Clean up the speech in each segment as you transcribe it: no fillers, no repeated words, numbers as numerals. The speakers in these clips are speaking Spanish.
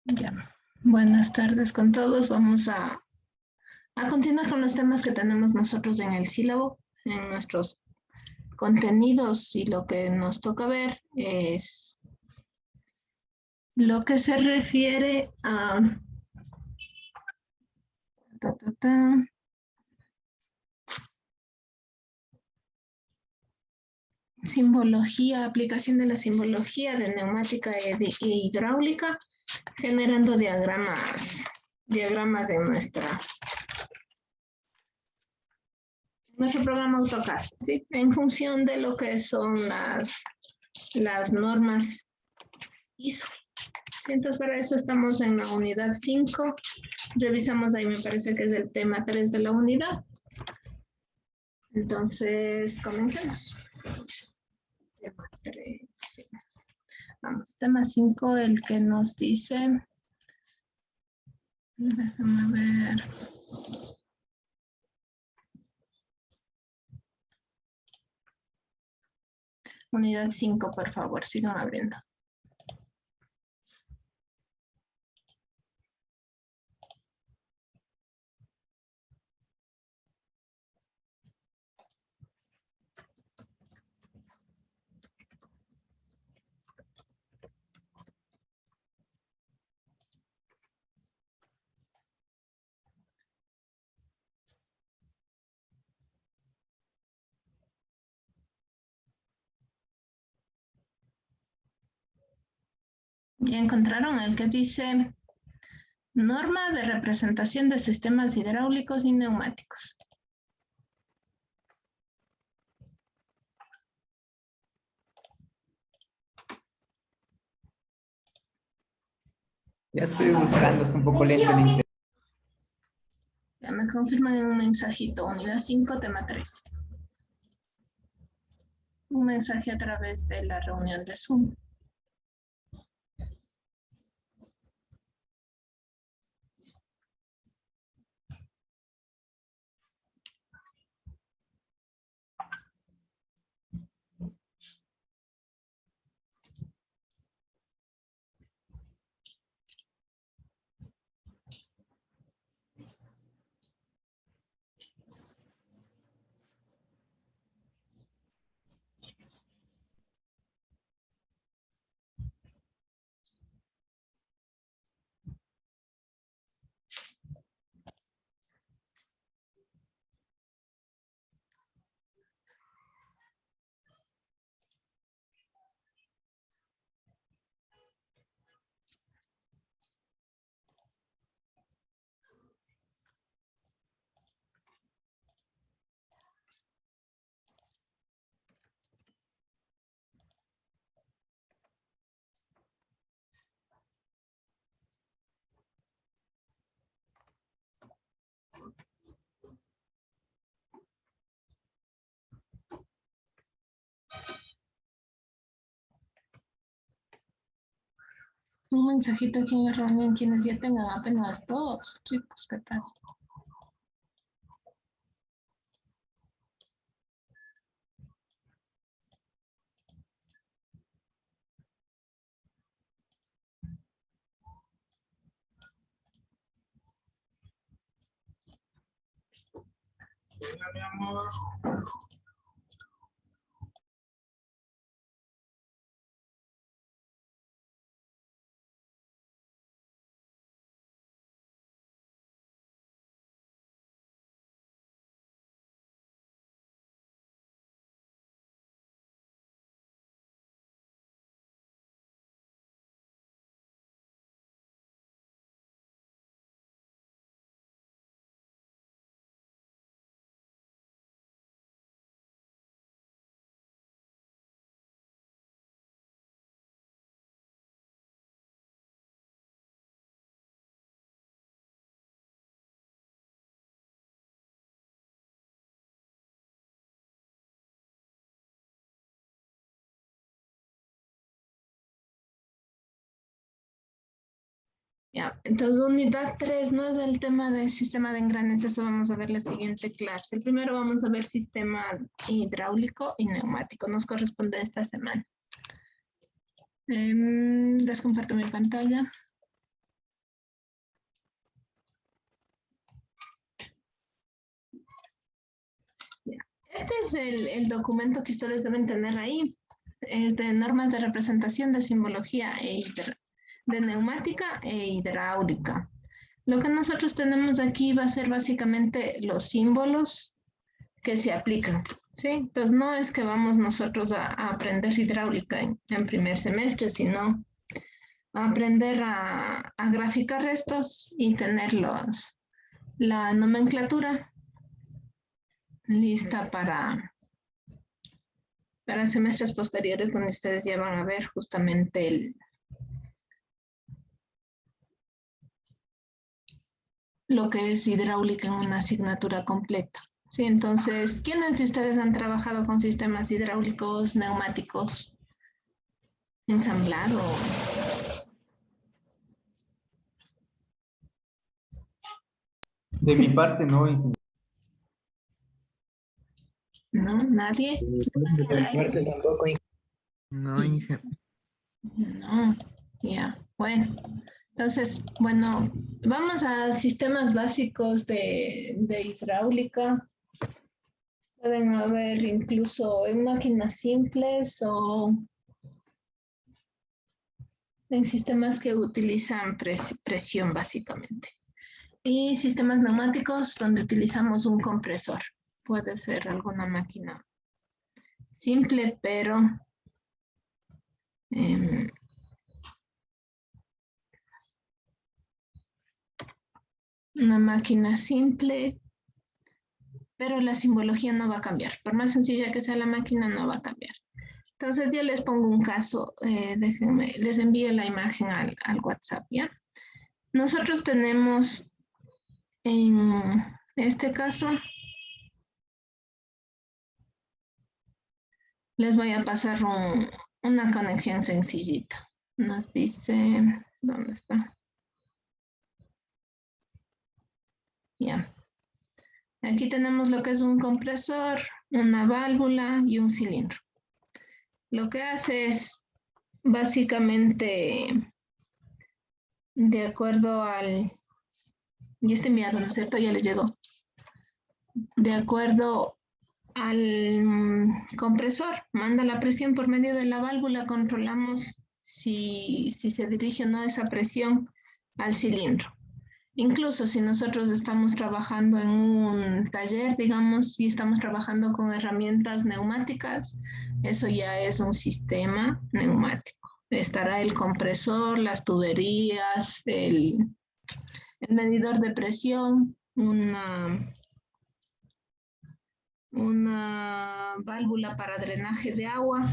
Ya. Buenas tardes con todos. Vamos a continuar con los temas que tenemos nosotros en el sílabo, en nuestros contenidos, y lo que nos toca ver es lo que se refiere a simbología, aplicación de la simbología de neumática e hidráulica, generando diagramas en nuestro programa AutoCAD, ¿sí? En función de lo que son las normas ISO. Entonces, para eso estamos en la unidad 5. Revisamos ahí, me parece que es el tema 3 de la unidad. Entonces, comencemos. Tema 3. Sí. Vamos, tema 5, el que nos dice... Déjame ver... Unidad 5, por favor, sigan abriendo. Ya encontraron el que dice norma de representación de sistemas hidráulicos y neumáticos. Ya estoy buscando, está un poco lento el internet. Ya me confirman en un mensajito, unidad 5, tema 3. Un mensaje a través de la reunión de Zoom. Un mensajito aquí en la reunión, quienes ya tengan apenas 2, chicos, ¿qué pasa? Hola, mi amor. Ya, entonces unidad 3 no es el tema del sistema de engranes, eso vamos a ver la siguiente clase. El primero vamos a ver sistema hidráulico y neumático, nos corresponde esta semana. Les comparto mi pantalla. Este es el documento que ustedes deben tener ahí. Es de normas de representación de simbología de neumática e hidráulica. Lo que nosotros tenemos aquí va a ser básicamente los símbolos que se aplican, ¿sí? Entonces no es que vamos nosotros a aprender hidráulica en primer semestre, sino a aprender a graficar estos y tener la nomenclatura lista para semestres posteriores donde ustedes ya van a ver justamente lo que es hidráulica en una asignatura completa. Sí, entonces, ¿quiénes de ustedes han trabajado con sistemas hidráulicos, neumáticos, ensamblado? De mi parte, no. Ingeniero. ¿No? ¿Nadie? De mi parte tampoco. No, Inge. No, ya, bueno. Entonces, bueno, vamos a sistemas básicos de hidráulica. Pueden haber incluso en máquinas simples o en sistemas que utilizan presión básicamente. Y sistemas neumáticos donde utilizamos un compresor. Puede ser alguna máquina simple, pero una máquina simple, pero la simbología no va a cambiar. Por más sencilla que sea la máquina, no va a cambiar. Entonces yo les pongo un caso, déjenme, les envío la imagen al WhatsApp, ¿ya? Nosotros tenemos en este caso, les voy a pasar una conexión sencillita. Nos dice, ¿dónde está? Ya. Aquí tenemos lo que es un compresor, una válvula y un cilindro. Lo que hace es básicamente de acuerdo al... Ya está enviado, ¿no es cierto? Ya les llegó. De acuerdo al compresor, manda la presión por medio de la válvula, controlamos si se dirige o no esa presión al cilindro. Incluso si nosotros estamos trabajando en un taller, digamos, y estamos trabajando con herramientas neumáticas, eso ya es un sistema neumático. Estará el compresor, las tuberías, el medidor de presión, una válvula para drenaje de agua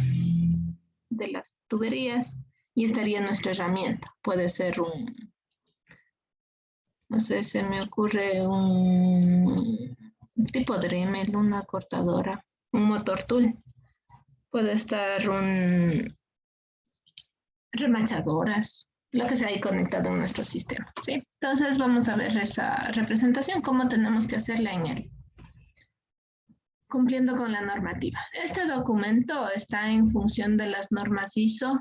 de las tuberías y estaría nuestra herramienta. Puede ser no sé, se me ocurre un tipo Dremel, una cortadora, un motor tool. Puede estar remachadoras, lo que sea ahí conectado en nuestro sistema, ¿sí? Entonces vamos a ver esa representación, cómo tenemos que hacerla en él. Cumpliendo con la normativa. Este documento está en función de las normas ISO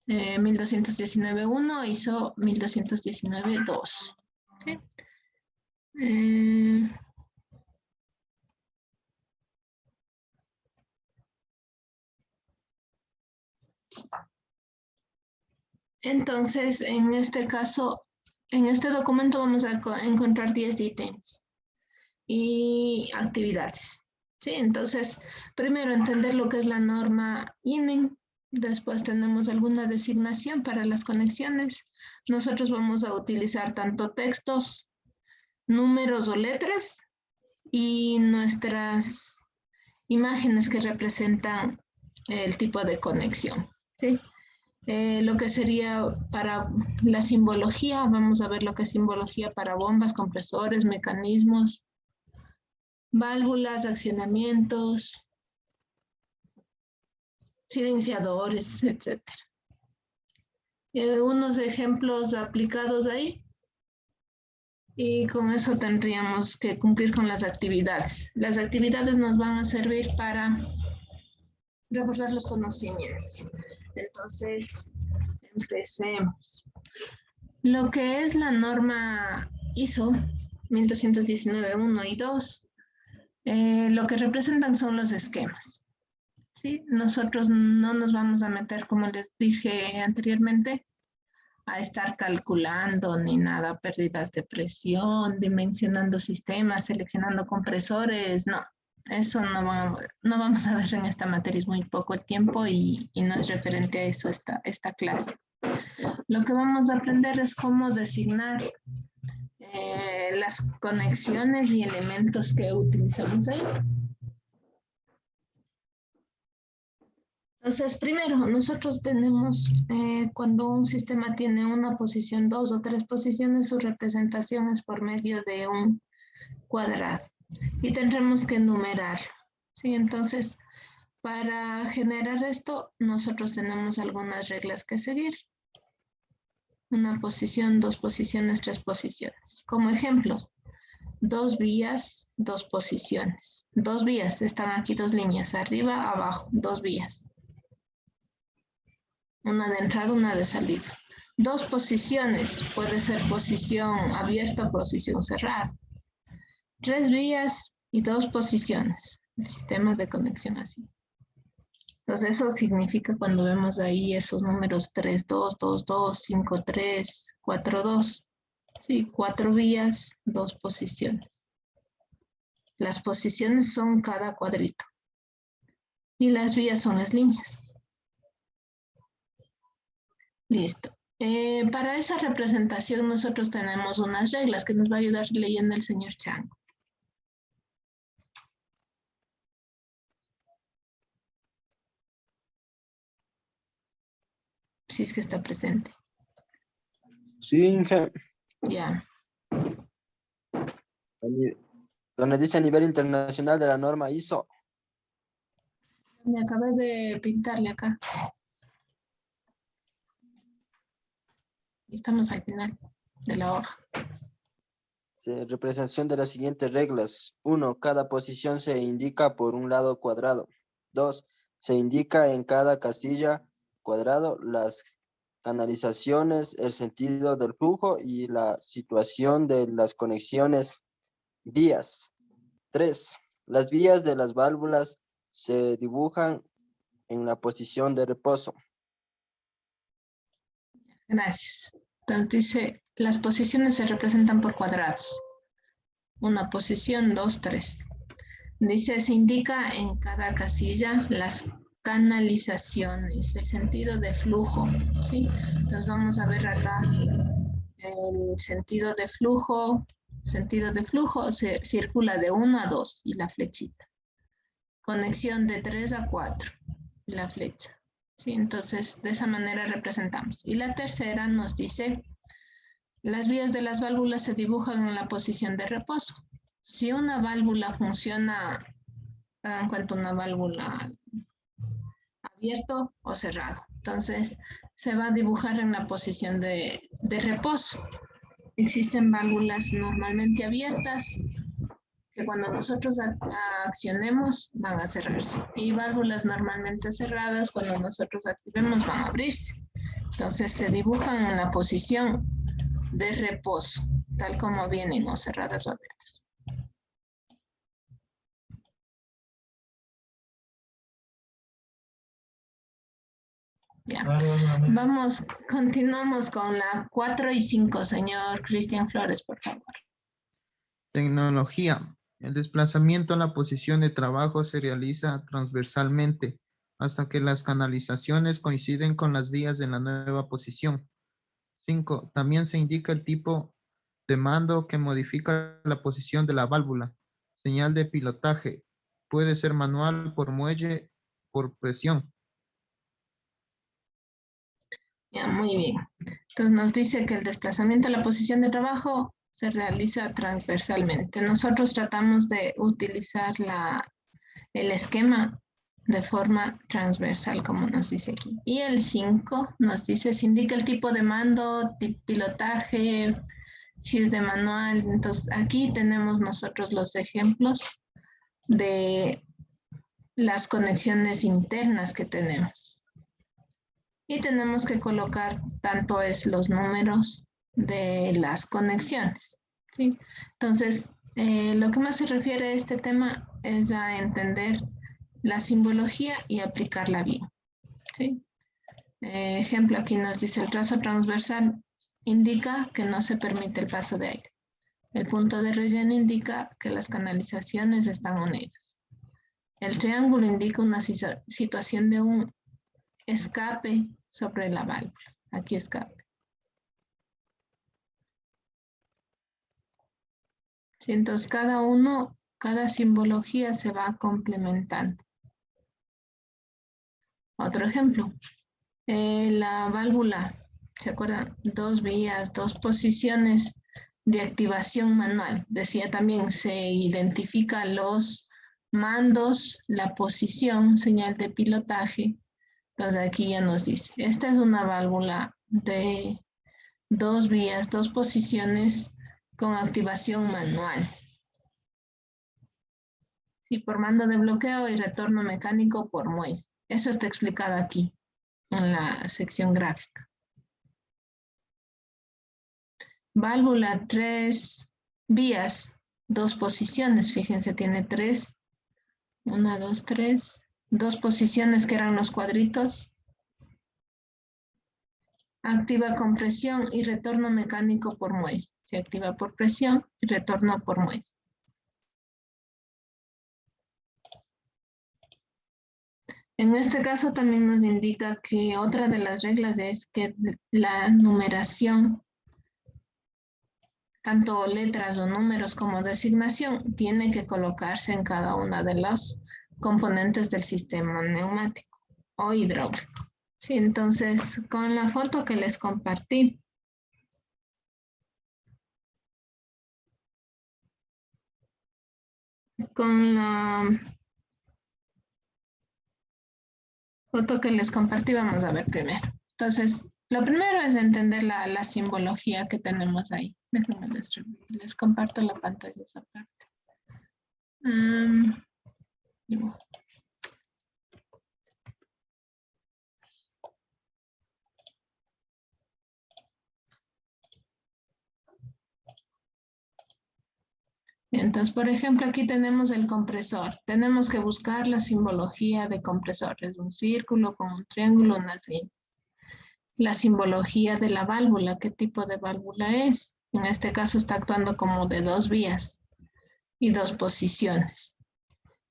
1219.1, ISO 1219.2. ¿Sí? Entonces, en este caso, en este documento vamos a encontrar 10 ítems y actividades. ¿Sí? Entonces, primero entender lo que es la norma INEN. Después tenemos alguna designación para las conexiones. Nosotros vamos a utilizar tanto textos, números o letras y nuestras imágenes que representan el tipo de conexión. ¿Sí? Lo que sería para la simbología, vamos a ver lo que es simbología para bombas, compresores, mecanismos, válvulas, accionamientos, silenciadores, etc. Unos ejemplos aplicados ahí. Y con eso tendríamos que cumplir con las actividades. Las actividades nos van a servir para reforzar los conocimientos. Entonces, empecemos. Lo que es la norma ISO 1219.1 y 2 Lo que representan son los esquemas. ¿Sí? Nosotros no nos vamos a meter, como les dije anteriormente, a estar calculando ni nada, pérdidas de presión, dimensionando sistemas, seleccionando compresores, no. Eso no vamos a ver en esta materia, es muy poco el tiempo y no es referente a eso esta clase. Lo que vamos a aprender es cómo designar las conexiones y elementos que utilizamos ahí. Entonces, primero, nosotros tenemos, cuando un sistema tiene una posición, 2 o 3 posiciones, su representación es por medio de un cuadrado. Y tendremos que numerar. ¿Sí? Entonces, para generar esto, nosotros tenemos algunas reglas que seguir. Una posición, 2 posiciones, 3 posiciones. Como ejemplos, 2 vías, 2 posiciones. 2 vías, están aquí 2 líneas, arriba, abajo, 2 vías. Una de entrada, una de salida. 2 posiciones, puede ser posición abierta o posición cerrada. 3 vías y 2 posiciones. El sistema de conexión así. Entonces eso significa cuando vemos ahí esos números 3, 2, 2, 2, 5, 3, 4, 2. Sí, 4 vías, 2 posiciones. Las posiciones son cada cuadrito. Y las vías son las líneas. Listo. Para esa representación nosotros tenemos unas reglas que nos va a ayudar leyendo el señor Chango. Si es que está presente. Sí, Inge. Ya. Donde dice a nivel internacional de la norma ISO. Me acabé de pintarle acá. Estamos al final de la hoja. Representación de las siguientes reglas. 1. Cada posición se indica por un lado cuadrado. 2. Se indica en cada casilla cuadrado las canalizaciones, el sentido del flujo y la situación de las conexiones vías. 3. Las vías de las válvulas se dibujan en la posición de reposo. Gracias. Entonces dice, las posiciones se representan por cuadrados. Una posición, 2, 3. Dice, se indica en cada casilla las canalizaciones, el sentido de flujo, ¿sí? Entonces vamos a ver acá el sentido de flujo. Sentido de flujo se circula de 1 a 2 y la flechita. Conexión de 3 a 4 y la flecha. ¿Sí? Entonces, de esa manera representamos. Y la tercera nos dice, las vías de las válvulas se dibujan en la posición de reposo. Si una válvula funciona, hagan cuenta una válvula abierto o cerrado. Entonces, se va a dibujar en la posición de reposo. Existen válvulas normalmente abiertas que cuando nosotros accionemos van a cerrarse. Y válvulas normalmente cerradas, cuando nosotros activemos van a abrirse. Entonces se dibujan en la posición de reposo, tal como vienen, o cerradas o abiertas. Ya. Vamos, continuamos con la 4 y 5, señor Cristian Flores, por favor. Tecnología. El desplazamiento a la posición de trabajo se realiza transversalmente hasta que las canalizaciones coinciden con las vías de la nueva posición. 5. También se indica el tipo de mando que modifica la posición de la válvula. Señal de pilotaje. Puede ser manual, por muelle, por presión. Ya, muy bien. Entonces nos dice que el desplazamiento a la posición de trabajo se realiza transversalmente. Nosotros tratamos de utilizar el esquema de forma transversal, como nos dice aquí. Y el 5 nos dice, se indica el tipo de mando, pilotaje, si es de manual. Entonces aquí tenemos nosotros los ejemplos de las conexiones internas que tenemos. Y tenemos que colocar tanto es los números de las conexiones, ¿sí? Entonces, lo que más se refiere a este tema es a entender la simbología y aplicarla bien. ¿Sí? Ejemplo, aquí nos dice el trazo transversal indica que no se permite el paso de aire. El punto de relleno indica que las canalizaciones están unidas. El triángulo indica una situación de un escape sobre la válvula. Aquí escape. Sí, entonces cada simbología se va complementando. Otro ejemplo. La válvula, ¿se acuerdan? 2 vías, 2 posiciones de activación manual. Decía también, se identifica los mandos, la posición, señal de pilotaje. Entonces aquí ya nos dice, esta es una válvula de 2 vías, 2 posiciones con activación manual. Sí, por mando de bloqueo y retorno mecánico por muelle. Eso está explicado aquí en la sección gráfica. Válvula 3 vías, 2 posiciones. Fíjense, tiene 3. 1, 2, 3. 2 posiciones que eran los cuadritos. Activa con presión y retorno mecánico por muelle. Se activa por presión y retorno por muelle. En este caso también nos indica que otra de las reglas es que la numeración, tanto letras o números como designación, tiene que colocarse en cada una de los componentes del sistema neumático o hidráulico. Sí, entonces con la foto que les compartí, con la foto que les compartí, vamos a ver primero. Entonces, lo primero es entender la simbología que tenemos ahí. Déjenme les comparto la pantalla esa parte. Dibujo. Entonces, por ejemplo, aquí tenemos el compresor. Tenemos que buscar la simbología de compresor. Es un círculo con un triángulo, unas líneas. La simbología de la válvula, ¿qué tipo de válvula es? En este caso está actuando como de 2 vías y 2 posiciones.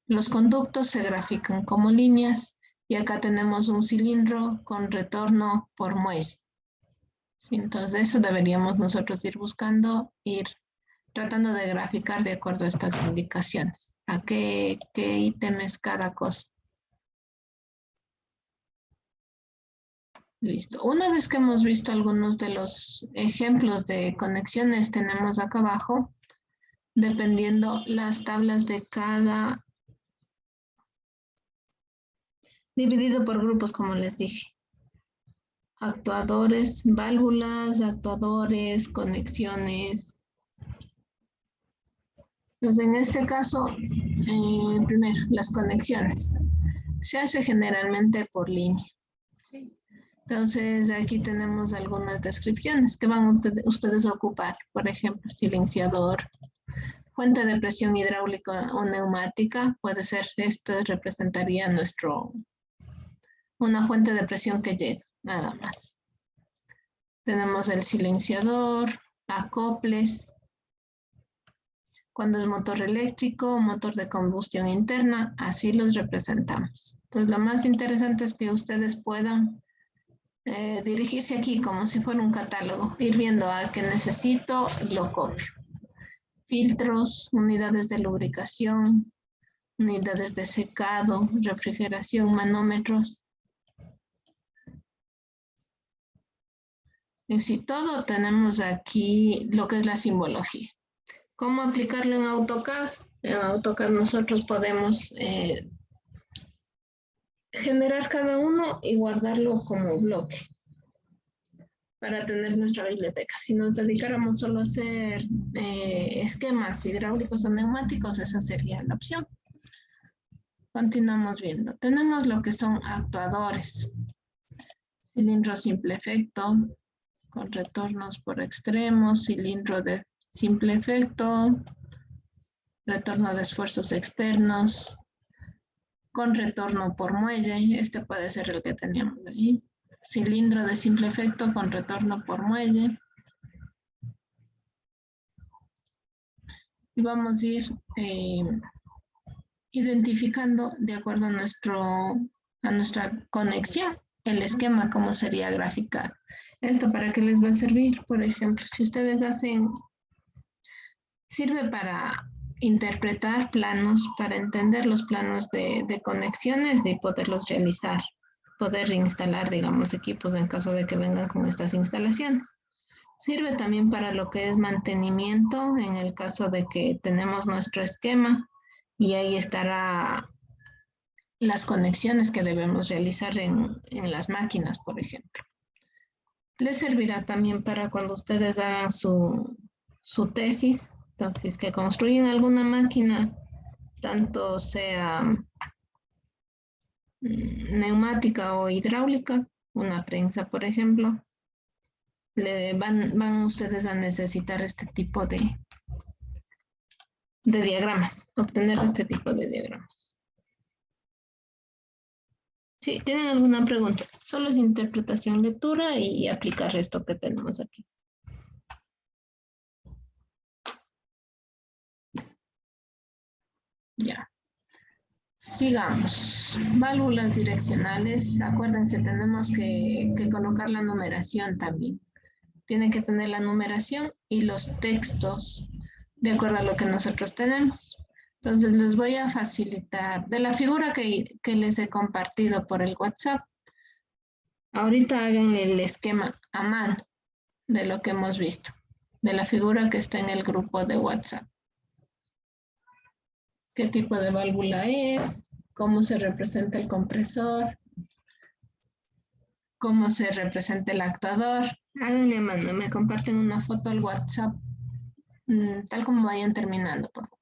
Los conductos se grafican como líneas y acá tenemos un cilindro con retorno por muelle. Sí, entonces eso deberíamos nosotros ir buscando, ir tratando de graficar de acuerdo a estas indicaciones. ¿A qué ítem es cada cosa? Listo. Una vez que hemos visto algunos de los ejemplos de conexiones, tenemos acá abajo, dependiendo las tablas de cada, dividido por grupos, como les dije. Actuadores, válvulas, actuadores, conexiones. Entonces, en este caso, primero, las conexiones. Se hace generalmente por línea. ¿Sí? Entonces, aquí tenemos algunas descripciones que van ustedes a ocupar. Por ejemplo, silenciador, fuente de presión hidráulica o neumática. Puede ser, esto representaría una fuente de presión que llega, nada más. Tenemos el silenciador, acoples. Cuando es motor eléctrico, motor de combustión interna, así los representamos. Entonces, lo más interesante es que ustedes puedan dirigirse aquí como si fuera un catálogo, ir viendo a qué necesito, lo copio. Filtros, unidades de lubricación, unidades de secado, refrigeración, manómetros. En sí, todo tenemos aquí lo que es la simbología. ¿Cómo aplicarlo en AutoCAD? En AutoCAD nosotros podemos generar cada uno y guardarlo como bloque para tener nuestra biblioteca. Si nos dedicáramos solo a hacer esquemas hidráulicos o neumáticos, esa sería la opción. Continuamos viendo. Tenemos lo que son actuadores. Cilindro simple efecto, con retornos por extremos, cilindro de simple efecto, retorno de esfuerzos externos, con retorno por muelle, este puede ser el que teníamos ahí, cilindro de simple efecto con retorno por muelle. Y vamos a ir identificando de acuerdo a nuestra conexión el esquema, cómo sería graficado. ¿Esto para qué les va a servir? Por ejemplo, si ustedes sirve para interpretar planos, para entender los planos de conexiones y poderlos realizar, poder instalar, digamos, equipos en caso de que vengan con estas instalaciones. Sirve también para lo que es mantenimiento en el caso de que tenemos nuestro esquema y ahí estará las conexiones que debemos realizar en las máquinas, por ejemplo. Les servirá también para cuando ustedes hagan su tesis, entonces que construyen alguna máquina, tanto sea neumática o hidráulica, una prensa, por ejemplo, van ustedes a necesitar este tipo de diagramas, obtener este tipo de diagramas. Sí, ¿tienen alguna pregunta? Solo es interpretación, lectura y aplicar esto que tenemos aquí. Ya. Sigamos. Válvulas direccionales. Acuérdense, tenemos que colocar la numeración también. Tienen que tener la numeración y los textos de acuerdo a lo que nosotros tenemos. Entonces les voy a facilitar de la figura que les he compartido por el WhatsApp. Ahorita hagan el esquema a mano de lo que hemos visto, de la figura que está en el grupo de WhatsApp. ¿Qué tipo de válvula es? ¿Cómo se representa el compresor? ¿Cómo se representa el actuador? Háganle a mano, me comparten una foto al WhatsApp, tal como vayan terminando, por favor.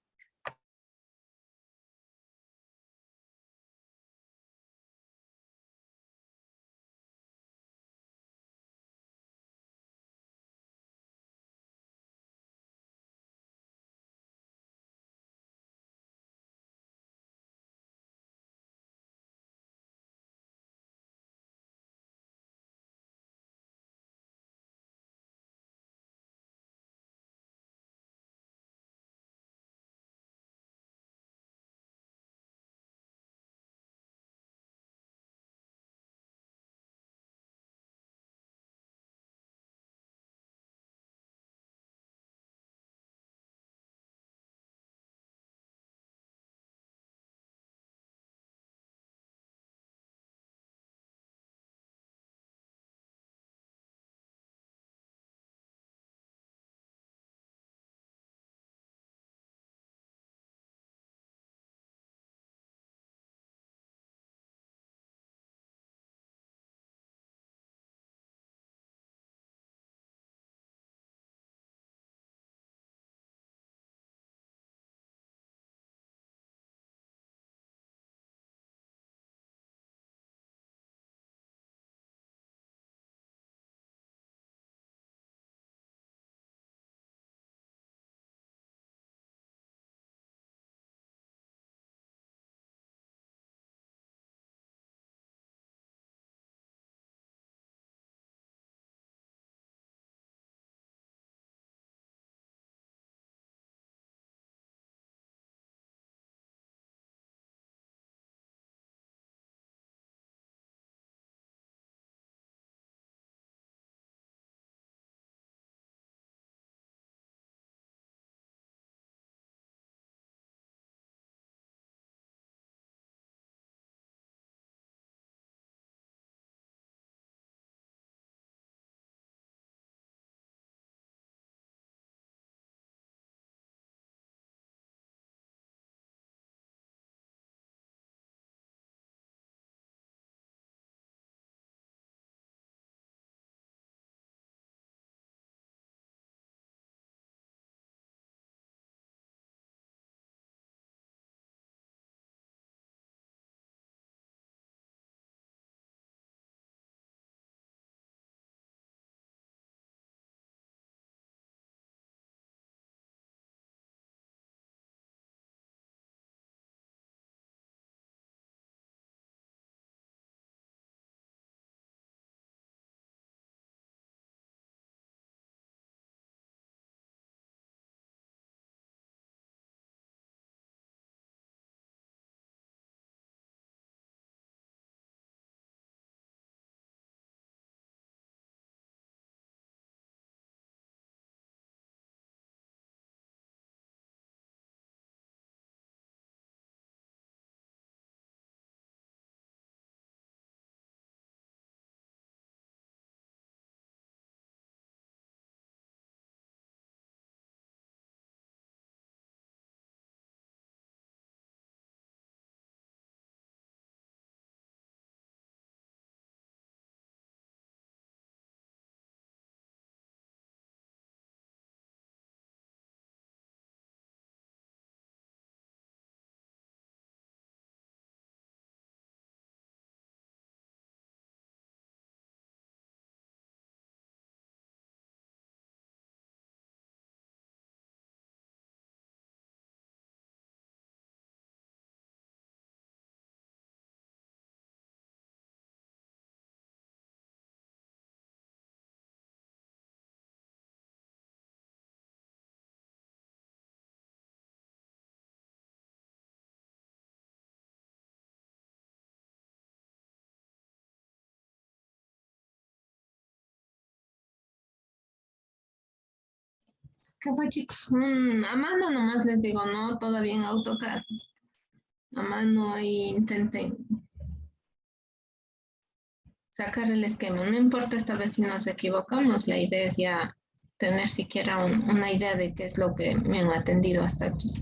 ¿Qué fue, chicos? A mano nomás les digo, no, todavía en AutoCAD. A mano ahí intenten sacar el esquema. No importa esta vez si nos equivocamos, la idea es ya tener siquiera una idea de qué es lo que me han atendido hasta aquí.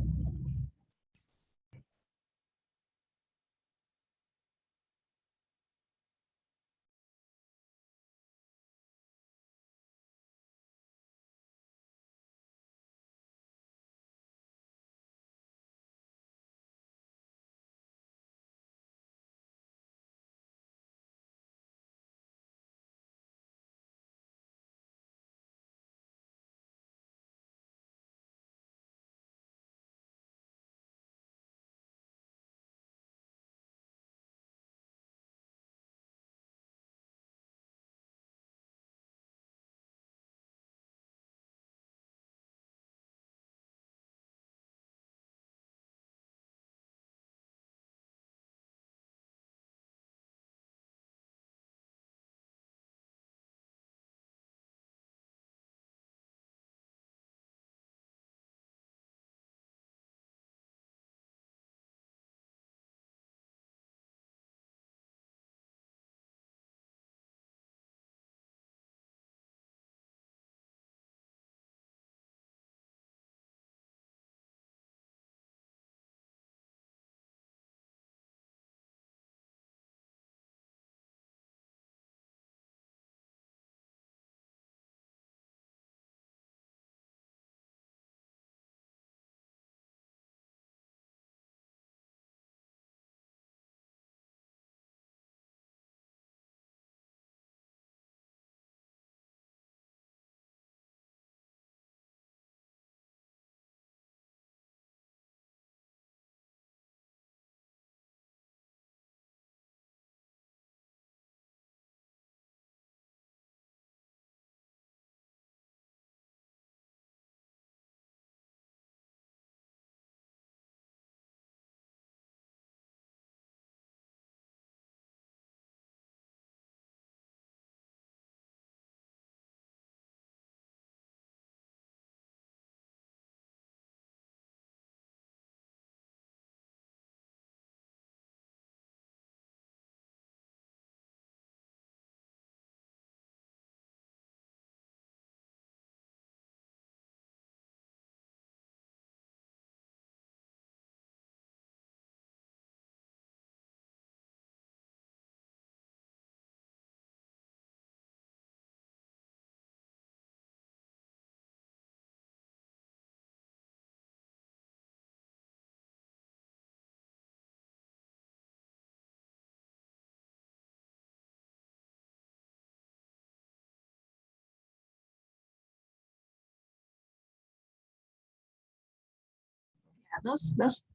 Dos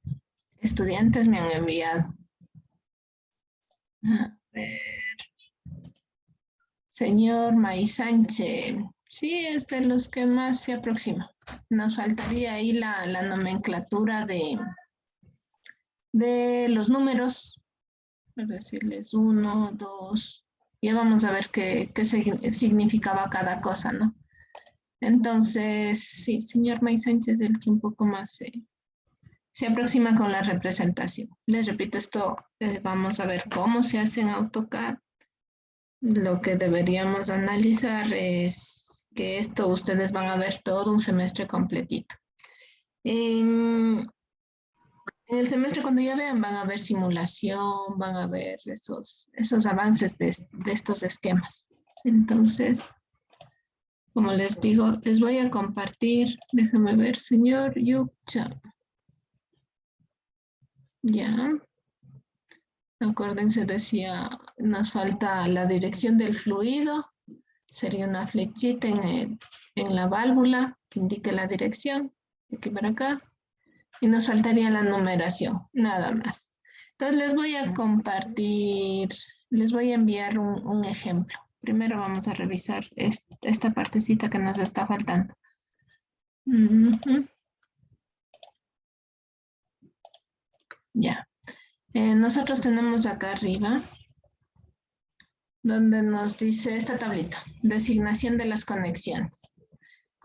estudiantes me han enviado. A ver. Señor May Sánchez, sí, es de los que más se aproxima. Nos faltaría ahí la nomenclatura de los números. Voy a decirles 1, 2. Ya vamos a ver qué significaba cada cosa, ¿no? Entonces, sí, señor May Sánchez es el que un poco más se aproxima con la representación. Les repito, esto vamos a ver cómo se hace en AutoCAD. Lo que deberíamos analizar es que esto ustedes van a ver todo un semestre completito. En el semestre cuando ya vean van a ver simulación, van a ver esos avances de estos esquemas. Entonces, como les digo, les voy a compartir, déjame ver, señor Yucha. Ya. Acuérdense, decía, nos falta la dirección del fluido. Sería una flechita en la válvula que indique la dirección. De aquí para acá. Y nos faltaría la numeración, nada más. Entonces les voy a compartir, les voy a enviar un ejemplo. Primero vamos a revisar esta partecita que nos está faltando. Ya. Nosotros tenemos acá arriba, donde nos dice esta tablita, designación de las conexiones.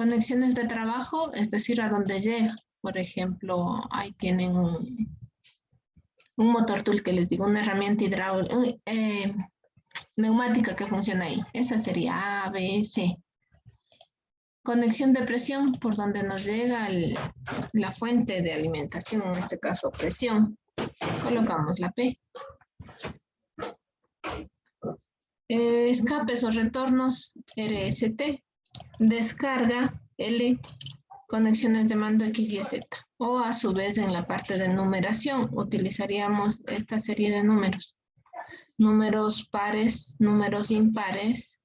Conexiones de trabajo, es decir, a dónde llega. Por ejemplo, ahí tienen un motor tool que les digo, una herramienta hidráulica, neumática que funciona ahí. Esa sería A, B, C. Conexión de presión, por donde nos llega la fuente de alimentación, en este caso presión. Colocamos la P. Escapes o retornos, RST. Descarga, L. Conexiones de mando X y Z. O a su vez en la parte de numeración utilizaríamos esta serie de números. Números pares, números impares.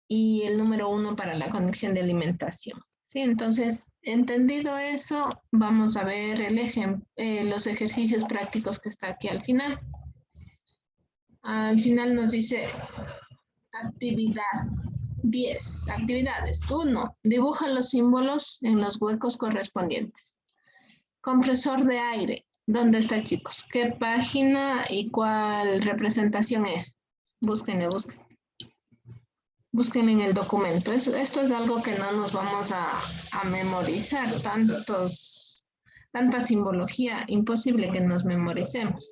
Y el número 1 para la conexión de alimentación. ¿Sí? Entonces, entendido eso, vamos a ver los ejercicios prácticos que está aquí al final. Al final nos dice actividad 10. Actividades. 1. Dibuja los símbolos en los huecos correspondientes. Compresor de aire. ¿Dónde está, chicos? ¿Qué página y cuál representación es? Búsquenle, búsquenle. Busquen en el documento. Esto es algo que no nos vamos a memorizar. Tanta simbología. Imposible que nos memoricemos.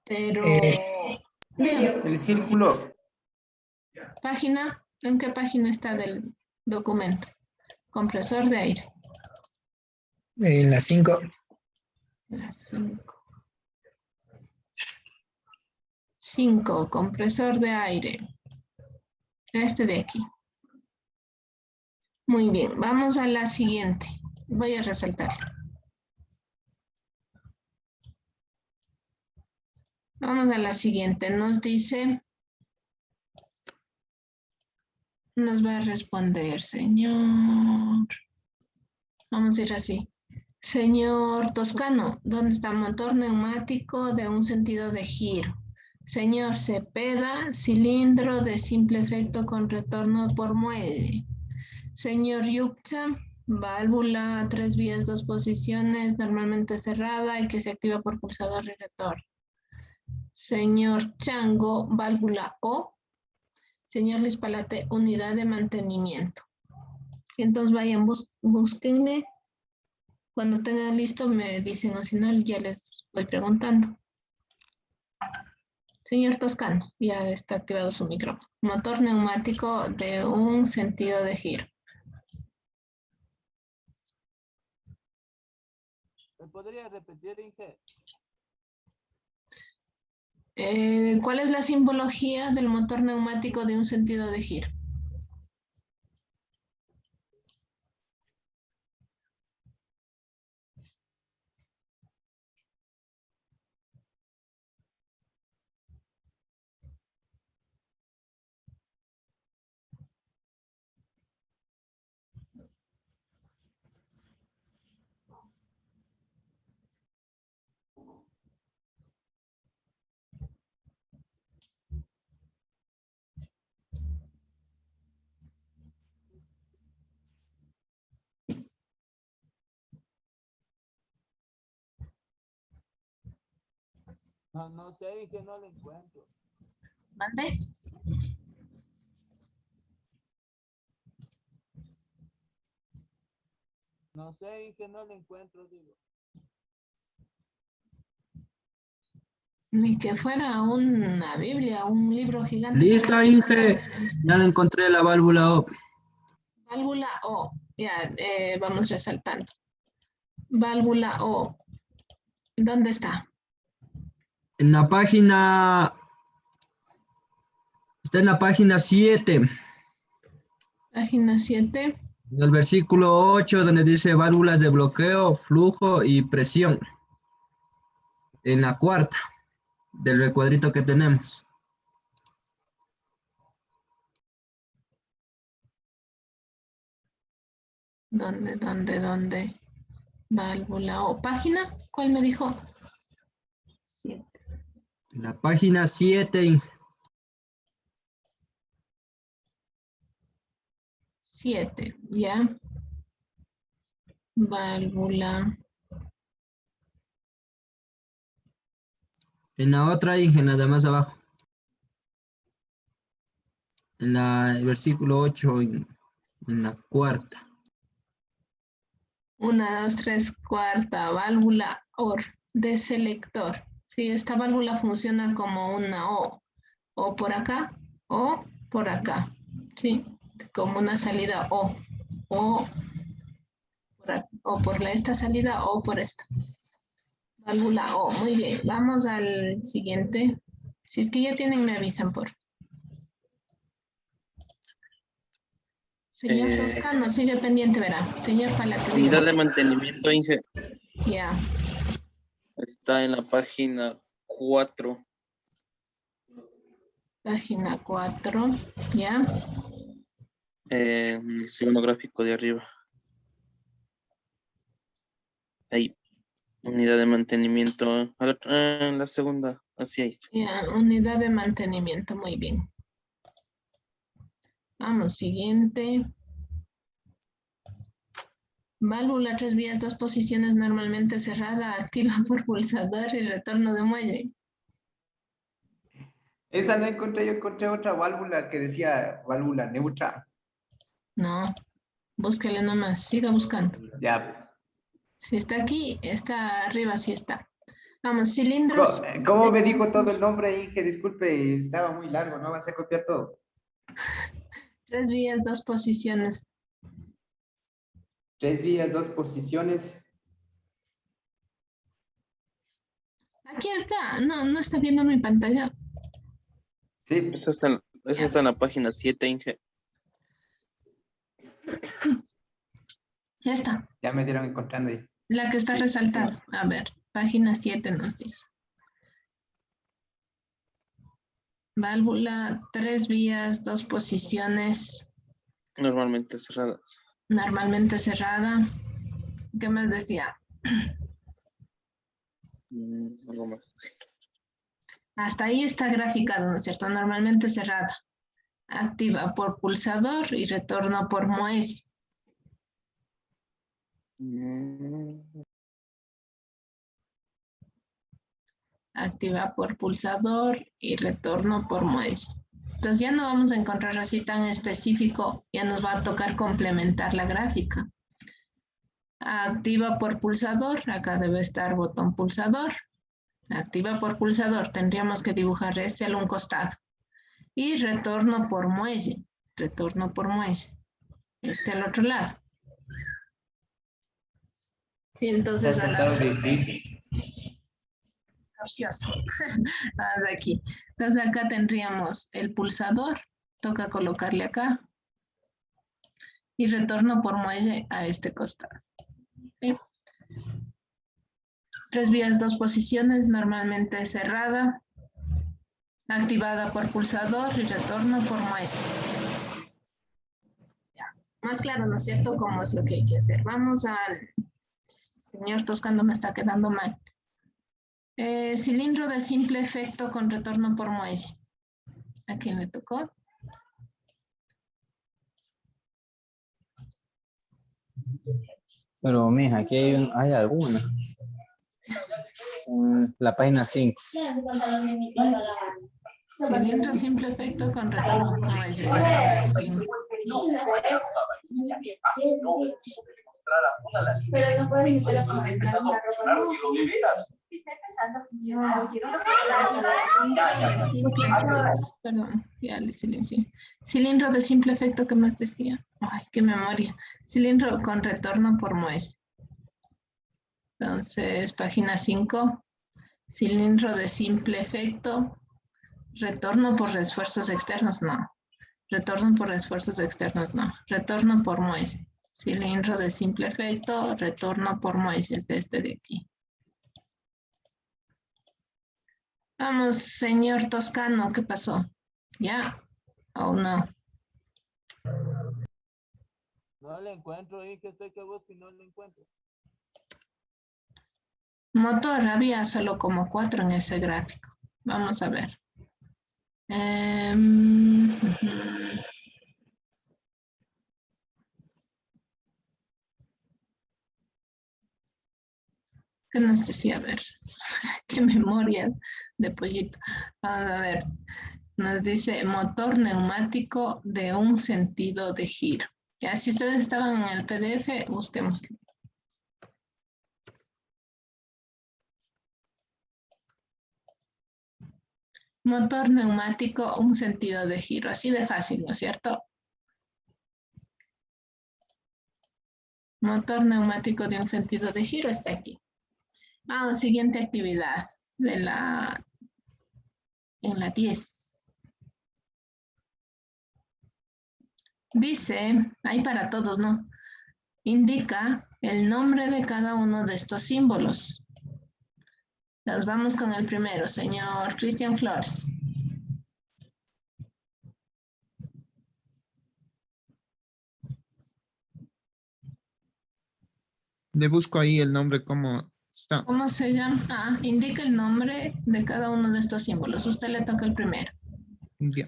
Pero... El círculo. ¿Página? ¿En qué página está del documento? Compresor de aire. En las 5. La 5. 5, compresor de aire. Este de aquí. Muy bien, vamos a la siguiente. Voy a resaltar. Vamos a la siguiente. Nos dice... Nos va a responder, señor. Vamos a ir así. Señor Toscano, ¿dónde está motor neumático de un sentido de giro? Señor Cepeda, cilindro de simple efecto con retorno por muelle. Señor Yuxa, válvula a 3 vías, 2 posiciones, normalmente cerrada y que se activa por pulsador y retorno. Señor Chango, válvula O. Señor Luis Palate, unidad de mantenimiento. Si entonces vayan, búsquenle. Cuando tengan listo me dicen, o si no, ya les voy preguntando. Señor Toscano, ya está activado su micrófono. Motor neumático de un sentido de giro. ¿Me podría repetir, Inge? ¿Cuál es la simbología del motor neumático de un sentido de giro? No sé, Inge, no lo encuentro. ¿Mande? No sé, Inge, no lo encuentro, digo. Ni que fuera una Biblia, un libro gigante. Listo, Inge. Ya le encontré la válvula O. Válvula O. Ya, vamos resaltando. Válvula O. ¿Dónde está? En la página... Está en la página 7. Página 7. En el versículo 8, donde dice válvulas de bloqueo, flujo y presión. En la cuarta del recuadrito que tenemos. ¿Dónde? Válvula O. ¿Página? ¿Cuál me dijo? 7. En la página 7. 7, ¿ya? Válvula En la otra, Inge, nada más abajo. En el versículo 8, en la cuarta. 1, 2, 3, cuarta, válvula OR de selector. Sí, esta válvula funciona como una o por acá o por acá. Sí, como una salida o por esta salida o por esta. Válvula O, muy bien. Vamos al siguiente. Si es que ya tienen, me avisan por. Señor Toscano, sigue pendiente, verá. Señor Palate, Unidad dígame. de mantenimiento, Inge, Ya, está en la página 4. página 4, ya. El segundo gráfico de arriba. Ahí, unidad de mantenimiento. A ver, en la segunda, así ahí está. Ya, unidad de mantenimiento, muy bien. Vamos, siguiente. Válvula 3 vías, 2 posiciones normalmente cerrada, activa por pulsador y retorno de muelle. Esa no encontré, yo encontré otra válvula que decía válvula neutra. No, búsquele nomás, siga buscando. Ya. Si está aquí, está arriba, sí está. Vamos, cilindros. ¿Cómo me dijo todo el nombre, Inge? Disculpe, estaba muy largo, no avancé a copiar todo. 3 vías, 2 posiciones. 3 vías, 2 posiciones. Aquí está. No, no está viendo mi pantalla. Sí. Esa está en la página 7, Inge. Ya está. Ya me dieron encontrando ahí. La que está Sí, resaltada. A ver, página 7 nos dice. Válvula, 3 vías, 2 posiciones, Normalmente cerradas. normalmente cerrada. ¿Qué más decía? Algo más. Hasta ahí está graficado, ¿no es cierto? Normalmente cerrada. Activa por pulsador y retorno por muelle. Activa por pulsador y retorno por muelle. Entonces ya no vamos a encontrar así tan específico, ya nos va a tocar complementar la gráfica. Activa por pulsador, acá debe estar botón pulsador. Activa por pulsador, tendríamos que dibujar este a un costado. Y retorno por muelle, este al otro lado. Sí, entonces a la... difícil. Ocioso. Vamos aquí. Entonces acá tendríamos el pulsador, toca colocarle acá. Y retorno por muelle a este costado. ¿Sí? 3 vías, 2 posiciones, normalmente cerrada. Activada por pulsador y retorno por muelle. Ya. Más claro, ¿no es cierto? ¿Cómo es lo que hay que hacer? Vamos al... Señor Toscano, me está quedando mal. Cilindro de simple efecto con retorno por muelle. ¿A quién le tocó? Pero, mija, aquí hay alguna. La página 5. Cilindro simple efecto con retorno por muelle. Pero no puedes meter la funcionar si lo liberas. Está empezando a funcionar. Perdón, ya le silencié. Cilindro de simple efecto, ¿qué más decía? Ay, qué memoria. Cilindro con retorno por muelle. Entonces, página 5. Cilindro de simple efecto. Retorno por refuerzos externos, no. Retorno por refuerzos externos, no. Retorno por muelle. Cilindro de simple efecto, retorno por muelle, es este de aquí. Vamos, señor Toscano, ¿qué pasó? ¿Ya? ¿O no? No le encuentro, Inge, estoy que busco y no le encuentro. Motor, había solo como 4 en ese gráfico. Vamos a ver. ¿Qué nos decía? A ver. Qué memoria de pollito. Vamos a ver. Nos dice motor neumático de un sentido de giro. Ya, si ustedes estaban en el PDF, busquemos. Motor neumático, un sentido de giro. Así de fácil, ¿no es cierto? Motor neumático de un sentido de giro está aquí. Vamos, siguiente actividad en la 10. Dice, hay para todos, ¿no? Indica el nombre de cada uno de estos símbolos. Nos vamos con el primero, señor Cristian Flores. Le busco ahí el nombre, ¿cómo está? ¿Cómo se llama? Ah, indica el nombre de cada uno de estos símbolos. Usted le toca el primero. Ya.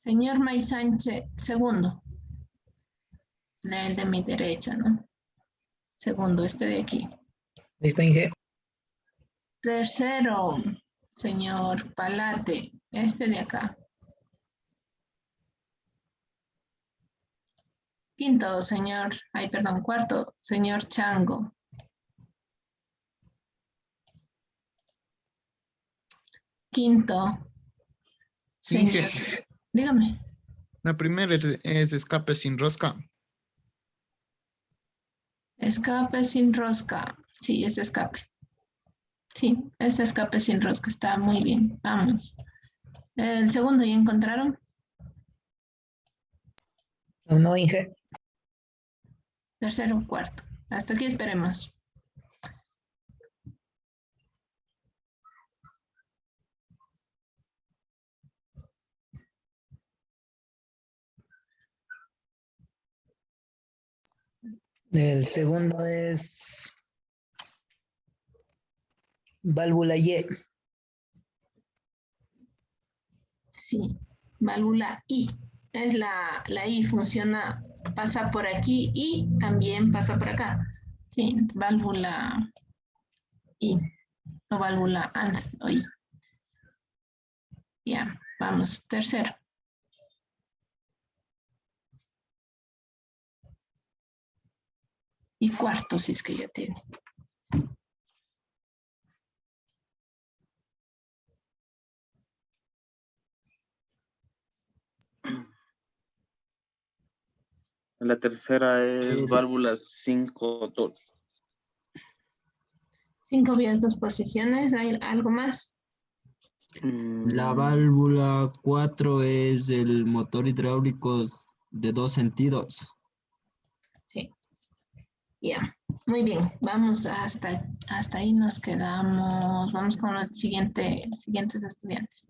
Señor May Sánchez, segundo. El de mi derecha, ¿no? Segundo, este de aquí. Listo, Inge. Tercero, señor Palate, este de acá. Quinto, señor, cuarto, señor Chango. Quinto, Inge, señor, dígame. la primera es escape sin rosca. Escape sin rosca. Sí, es escape. Sí, es escape sin rosca. Está muy bien. Vamos. El segundo, ¿ya encontraron? No, Inge. Tercero, cuarto. Hasta aquí esperemos. El segundo es válvula Y. Sí, válvula I. Es la I, funciona, pasa por aquí y también pasa por acá. Sí, válvula I o válvula AND o I. Ya, vamos, tercero. Y cuarto, si es que ya tiene. La tercera es válvulas 5-2. 5 vías, 2 posiciones. ¿Hay algo más? La válvula 4 es el motor hidráulico de 2 sentidos. Sí. Ya, muy bien. Vamos hasta ahí nos quedamos. Vamos con los siguientes estudiantes.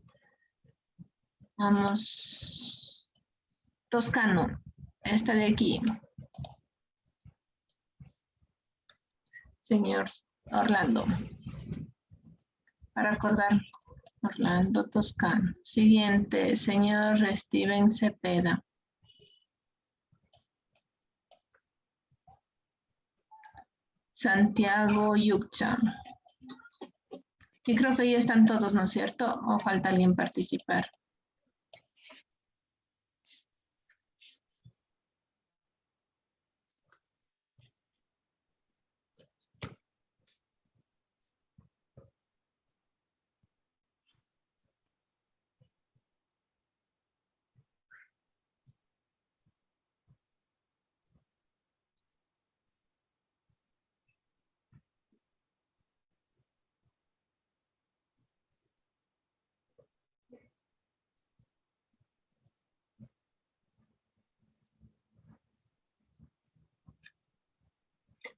Vamos. Toscano. Esta de aquí. Señor Orlando. Para acordar. Orlando Toscano. Siguiente, señor Steven Cepeda. Santiago Yuccha. Y creo que ya están todos, ¿no es cierto? ¿O falta alguien participar?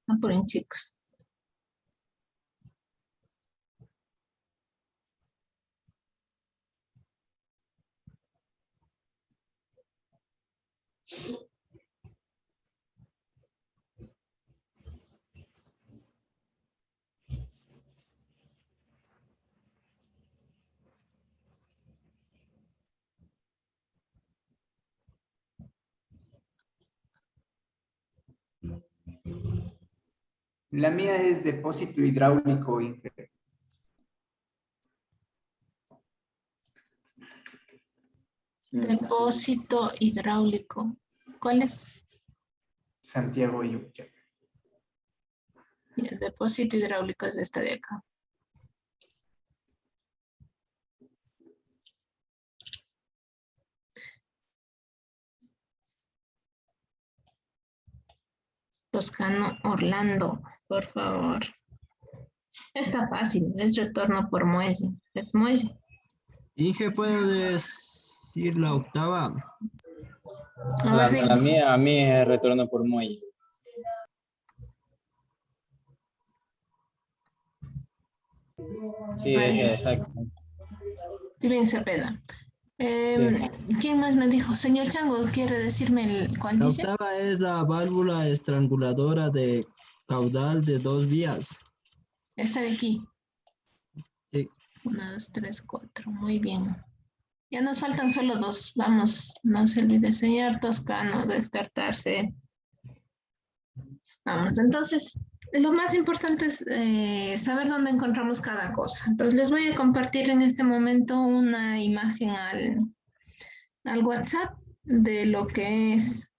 Apuren, chicos. La mía es depósito hidráulico, Inge. Depósito hidráulico. ¿Cuál es? Santiago y Uquiá. Y el depósito hidráulico es esta de acá. Toscano Orlando, por favor. Está fácil, es retorno por muelle. Es muelle. Inge, ¿puedo decir la octava? A ver, La mía, a mí es retorno por muelle. Sí, Vale. es exacto. Steven Cepeda. ¿Quién más me dijo? Señor Chango, ¿quiere decirme cuál La dice? octava es la válvula estranguladora de caudal de 2 vías. Esta de aquí. Sí. 1, 2, 3, 4. Muy bien. Ya nos faltan solo 2. Vamos, no se olvide, señor Toscano, despertarse. Vamos, entonces, lo más importante es saber dónde encontramos cada cosa. Entonces, les voy a compartir en este momento una imagen al WhatsApp de lo que es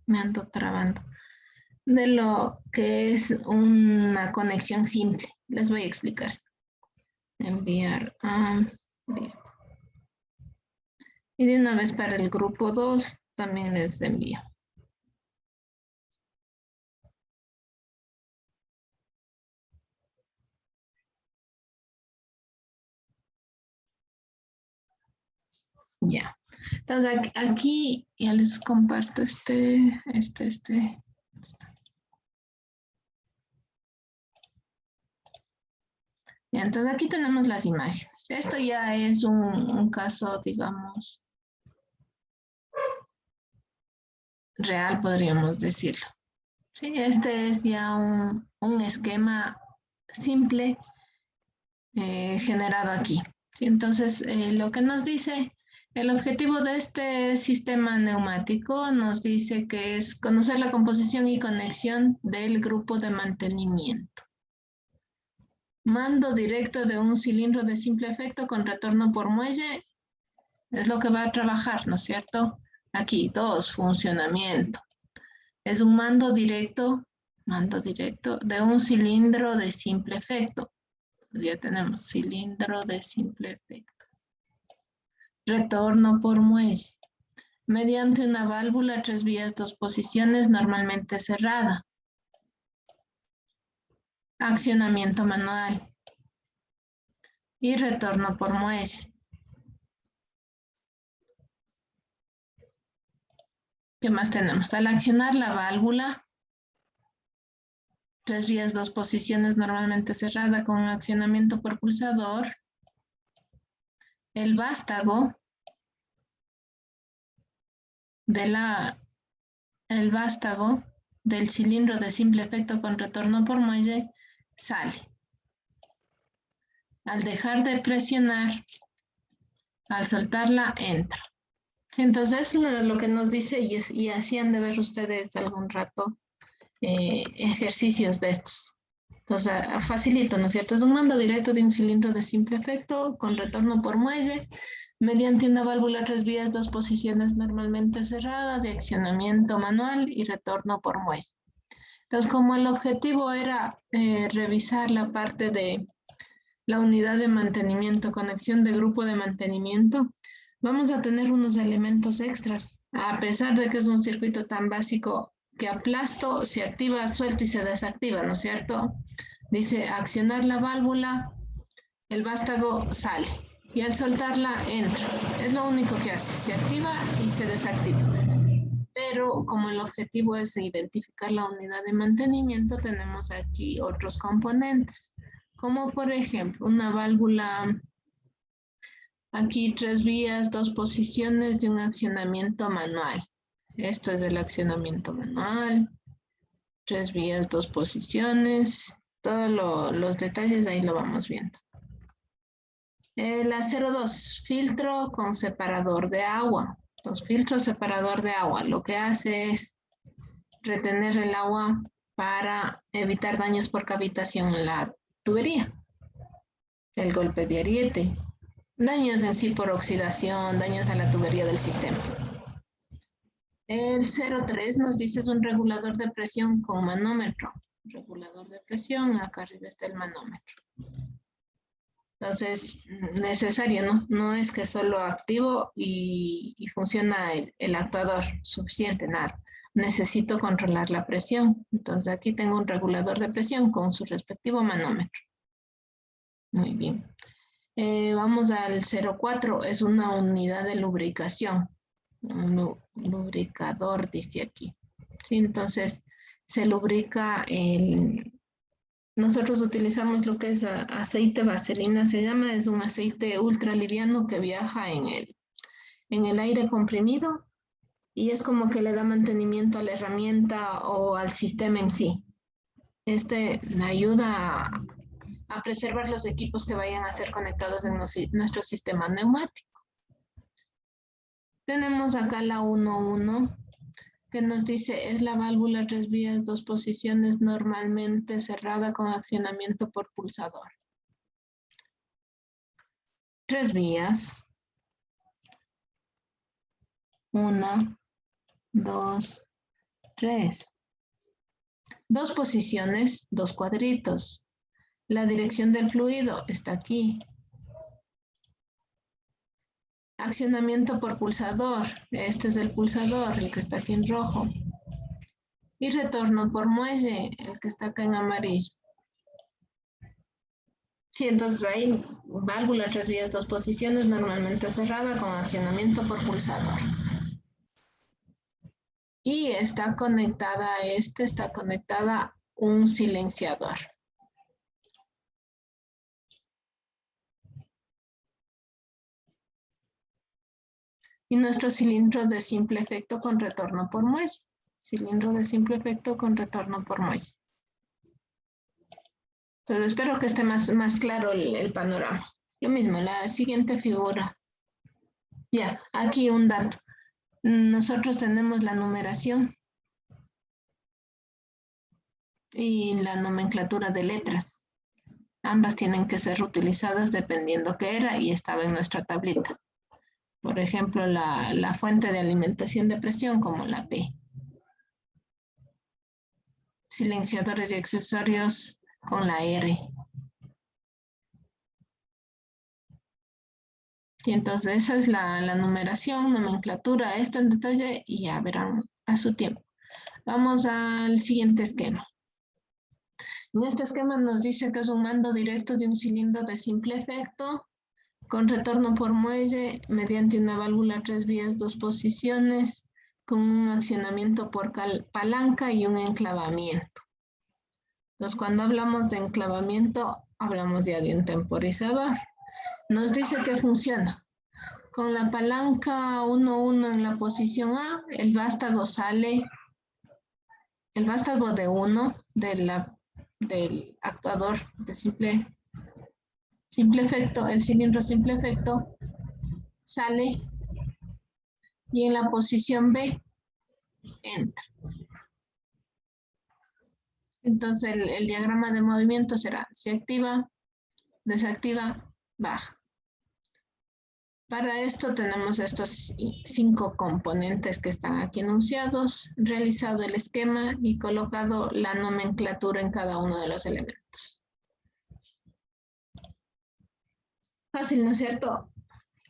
me ando trabando. De lo que es una conexión simple. Les voy a explicar. Enviar. Listo. Y de una vez para el grupo 2 también les envío. Ya. Entonces aquí ya les comparto este. Ya, entonces aquí tenemos las imágenes. Esto ya es un caso, digamos, real, podríamos decirlo. Sí, este es ya un esquema simple generado aquí. ¿Sí? Entonces, lo que nos dice, el objetivo de este sistema neumático nos dice que es conocer la composición y conexión del grupo de mantenimiento. Mando directo de un cilindro de simple efecto con retorno por muelle es lo que va a trabajar, ¿no es cierto? Aquí, 2, funcionamiento. Es un mando directo de un cilindro de simple efecto. Ya tenemos cilindro de simple efecto. Retorno por muelle. Mediante una válvula 3 vías, 2 posiciones, normalmente cerrada. Accionamiento manual. Y retorno por muelle. ¿Qué más tenemos? Al accionar la válvula, 3 vías, 2 posiciones, normalmente cerrada con accionamiento por pulsador. El vástago del cilindro de simple efecto con retorno por muelle sale. Al dejar de presionar, al soltarla, entra. Entonces, lo que nos dice, y así han de ver ustedes algún rato, ejercicios de estos. Entonces, facilito, ¿no es cierto? Es un mando directo de un cilindro de simple efecto con retorno por muelle, mediante una válvula 3 vías, 2 posiciones normalmente cerrada, de accionamiento manual y retorno por muelle. Entonces, como el objetivo era revisar la parte de la unidad de mantenimiento, conexión de grupo de mantenimiento, vamos a tener unos elementos extras, a pesar de que es un circuito tan básico que aplasto, se activa, suelto y se desactiva, ¿no es cierto? Dice accionar la válvula, el vástago sale y al soltarla entra. Es lo único que hace, se activa y se desactiva. Pero como el objetivo es identificar la unidad de mantenimiento, tenemos aquí otros componentes, como por ejemplo una válvula, aquí 3 vías, 2 posiciones de un accionamiento manual. Esto es el accionamiento manual, 3 vías, 2 posiciones, todos los detalles ahí lo vamos viendo. La 02, filtro con separador de agua. Entonces, filtro separador de agua, lo que hace es retener el agua para evitar daños por cavitación en la tubería. el golpe de ariete, daños en sí por oxidación, daños a la tubería del sistema. El 03 nos dice es un regulador de presión con manómetro. Regulador de presión, acá arriba está el manómetro. Entonces, necesario, ¿no? No es que solo activo y funciona el actuador, suficiente, nada. Necesito controlar la presión. Entonces, aquí tengo un regulador de presión con su respectivo manómetro. Muy bien. Vamos al 04, es una unidad de lubricación. Un lubricador, dice aquí. Sí, entonces, se lubrica el... Nosotros utilizamos lo que es aceite vaselina, se llama, es un aceite ultra liviano que viaja en el aire comprimido y es como que le da mantenimiento a la herramienta o al sistema en sí. Este ayuda a preservar los equipos que vayan a ser conectados en nuestro sistema neumático. Tenemos acá la 1.1. que nos dice es la válvula 3 vías, 2 posiciones, normalmente cerrada con accionamiento por pulsador. 3 vías. 1, 2, 3. 2 posiciones, 2 cuadritos. La dirección del fluido está aquí. Accionamiento por pulsador. Este es el pulsador, el que está aquí en rojo. Y retorno por muelle, el que está acá en amarillo. Sí, entonces hay válvula 3 vías, 2 posiciones, normalmente cerrada con accionamiento por pulsador. Y está conectada a está conectada un silenciador. Y nuestro cilindro de simple efecto con retorno por muelle. Cilindro de simple efecto con retorno por muelle. Entonces espero que esté más claro el panorama. Lo mismo, la siguiente figura. Ya, aquí un dato. Nosotros tenemos la numeración y la nomenclatura de letras. Ambas tienen que ser utilizadas dependiendo qué era y estaba en nuestra tablita. Por ejemplo, la fuente de alimentación de presión como la P. Silenciadores y accesorios con la R. Y entonces esa es la numeración, nomenclatura, esto en detalle y ya verán a su tiempo. Vamos al siguiente esquema. En este esquema nos dice que es un mando directo de un cilindro de simple efecto con retorno por muelle mediante una válvula 3 vías, 2 posiciones con un accionamiento por palanca y un enclavamiento. Entonces, cuando hablamos de enclavamiento, hablamos ya de un temporizador. Nos dice que funciona. Con la palanca 1.1 en la posición A, el vástago de 1 del actuador de simple efecto, el cilindro simple efecto, sale y en la posición B entra. Entonces el diagrama de movimiento será, se activa, desactiva, baja. Para esto tenemos estos 5 componentes que están aquí enunciados, realizado el esquema y colocado la nomenclatura en cada uno de los elementos. Fácil, ¿no es cierto?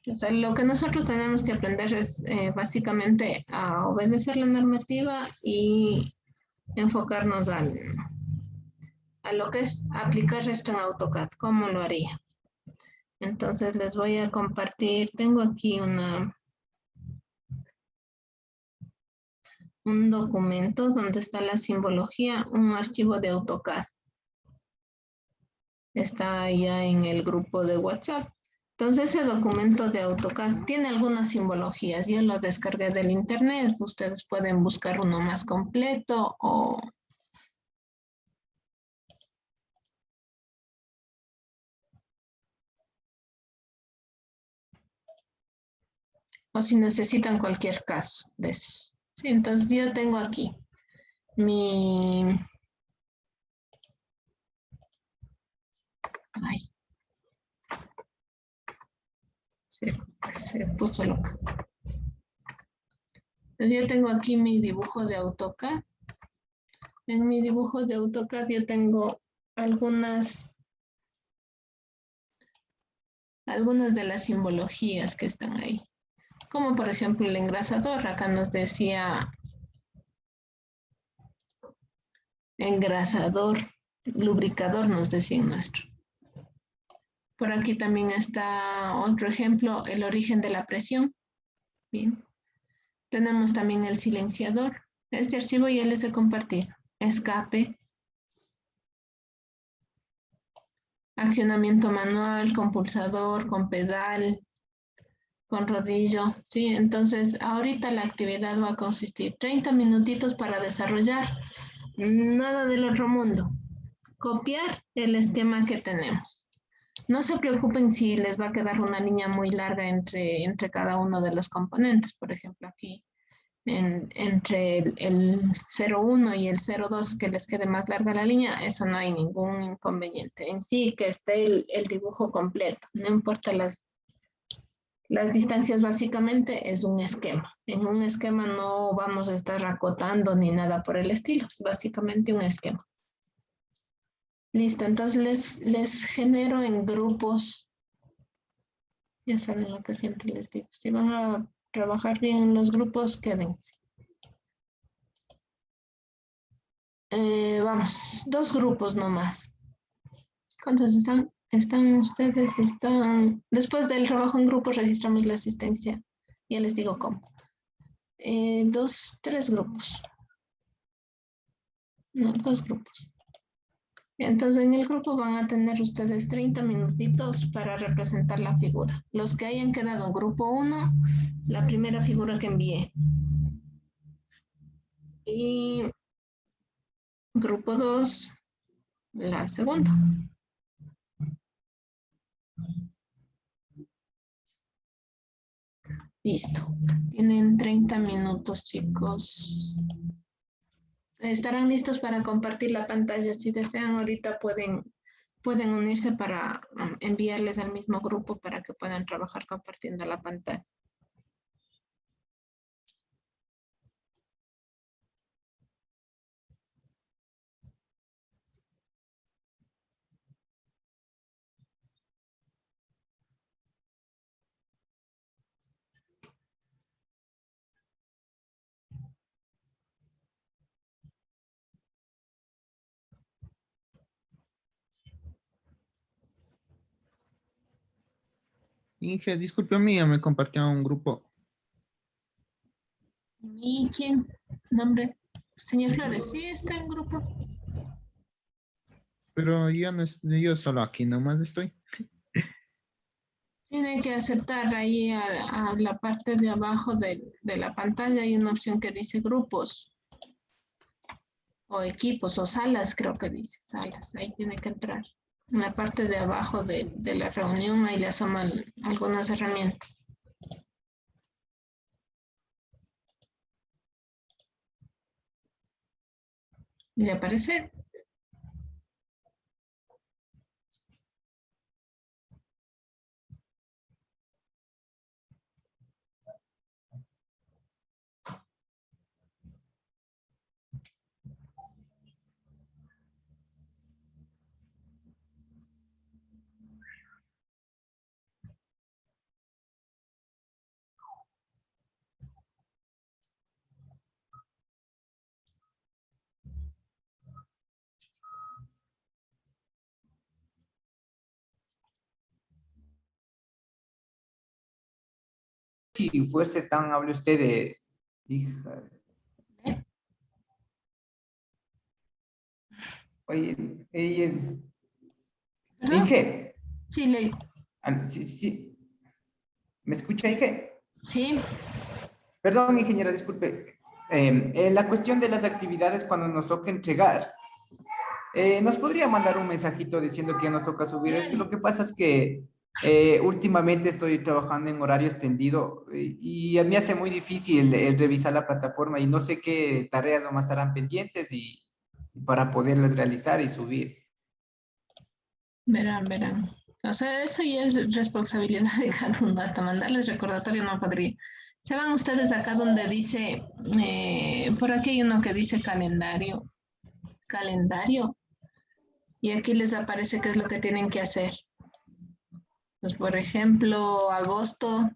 O sea, lo que nosotros tenemos que aprender es básicamente a obedecer la normativa y enfocarnos a lo que es aplicar esto en AutoCAD. ¿Cómo lo haría? Entonces les voy a compartir, tengo aquí un documento donde está la simbología, un archivo de AutoCAD. Está allá en el grupo de WhatsApp. Entonces ese documento de AutoCAD tiene algunas simbologías. Yo lo descargué del internet. Ustedes pueden buscar uno más completo o si necesitan cualquier caso de eso. Sí, entonces yo tengo aquí Se puso loca. Entonces yo tengo aquí mi dibujo de AutoCAD. En mi dibujo de AutoCAD yo tengo algunas de las simbologías que están ahí. Como por ejemplo el engrasador. Acá nos decía engrasador, lubricador nos decía en nuestro. Por aquí también está otro ejemplo, el origen de la presión. Bien. Tenemos también el silenciador. Este archivo ya les he compartido. Escape. Accionamiento manual, con pulsador, con pedal, con rodillo. ¿Sí? Entonces, ahorita la actividad va a consistir 30 minutitos para desarrollar. Nada del otro mundo. Copiar el esquema que tenemos. No se preocupen si les va a quedar una línea muy larga entre cada uno de los componentes. Por ejemplo, aquí entre el 0,1 y el 0,2 que les quede más larga la línea, eso no hay ningún inconveniente. En sí, que esté el dibujo completo. No importa las distancias, básicamente es un esquema. En un esquema no vamos a estar acotando ni nada por el estilo. Es básicamente un esquema. Listo, entonces les genero en grupos. Ya saben lo que siempre les digo. Si van a trabajar bien en los grupos, quédense. Vamos, 2 grupos nomás. ¿Cuántos están? Están ustedes, después del trabajo en grupo registramos la asistencia. Ya les digo cómo. 3 grupos. No, 2 grupos. Entonces, en el grupo van a tener ustedes 30 minutitos para representar la figura. Los que hayan quedado en grupo 1, la primera figura que envié. Y grupo 2, la segunda. Listo. Tienen 30 minutos, chicos. Estarán listos para compartir la pantalla. Si desean, ahorita pueden unirse para enviarles al mismo grupo para que puedan trabajar compartiendo la pantalla. Inge, disculpe mía, me compartió un grupo. ¿Y quién? Nombre. Señor Flores, sí está en grupo. Pero yo, no, yo solo aquí nomás estoy. Tiene que aceptar ahí a la parte de abajo de la pantalla. Hay una opción que dice grupos. O equipos o salas, creo que dice salas. Ahí tiene que entrar. En la parte de abajo de la reunión, ahí le asoman algunas herramientas. ¿Le aparece? Si fuese tan amable usted de... Hija. Oye, Inge. Sí, le... Sí. ¿Me escucha, Inge? Sí. Perdón, ingeniera, disculpe. En la cuestión de las actividades cuando nos toca entregar, ¿nos podría mandar un mensajito diciendo que ya nos toca subir? Es que lo que pasa es que últimamente estoy trabajando en horario extendido y a mí hace muy difícil el revisar la plataforma y no sé qué tareas nomás estarán pendientes y para poderlas realizar y subir. Verán. O sea, eso ya es responsabilidad de cada uno, hasta mandarles recordatorio no podría. Se van ustedes acá donde dice, por aquí hay uno que dice calendario, y aquí les aparece qué es lo que tienen que hacer. Pues, por ejemplo, agosto,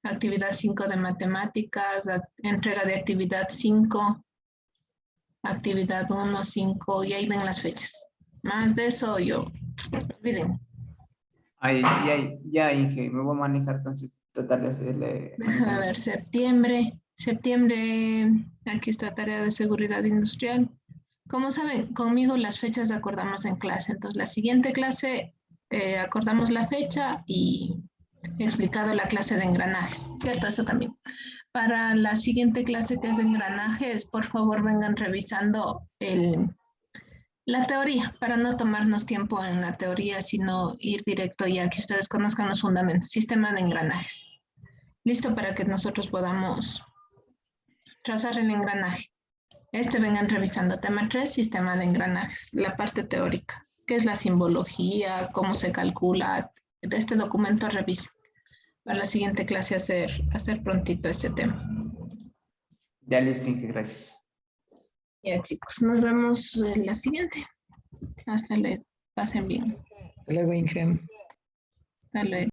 actividad 5 de matemáticas, entrega de actividad 5, actividad 1, 5, y ahí ven las fechas. Más de eso, olviden. Ay, ya, Inge, me voy a manejar, entonces tratar de hacerle. Déjame ver, septiembre, aquí está tarea de seguridad industrial. Como saben, conmigo las fechas acordamos en clase, entonces la siguiente clase acordamos la fecha y he explicado la clase de engranajes, ¿cierto? Eso también. Para la siguiente clase que es de engranajes, por favor vengan revisando la teoría, para no tomarnos tiempo en la teoría, sino ir directo ya que ustedes conozcan los fundamentos, sistema de engranajes. Listo para que nosotros podamos trazar el engranaje. Vengan revisando. Tema 3, sistema de engranajes, la parte teórica. ¿Qué es la simbología? ¿Cómo se calcula? De este documento revisen. Para la siguiente clase hacer prontito ese tema. Ya listo, Inge, gracias. Ya chicos, nos vemos en la siguiente. Hasta luego. Pasen bien. Hasta luego, Inge. Hasta luego.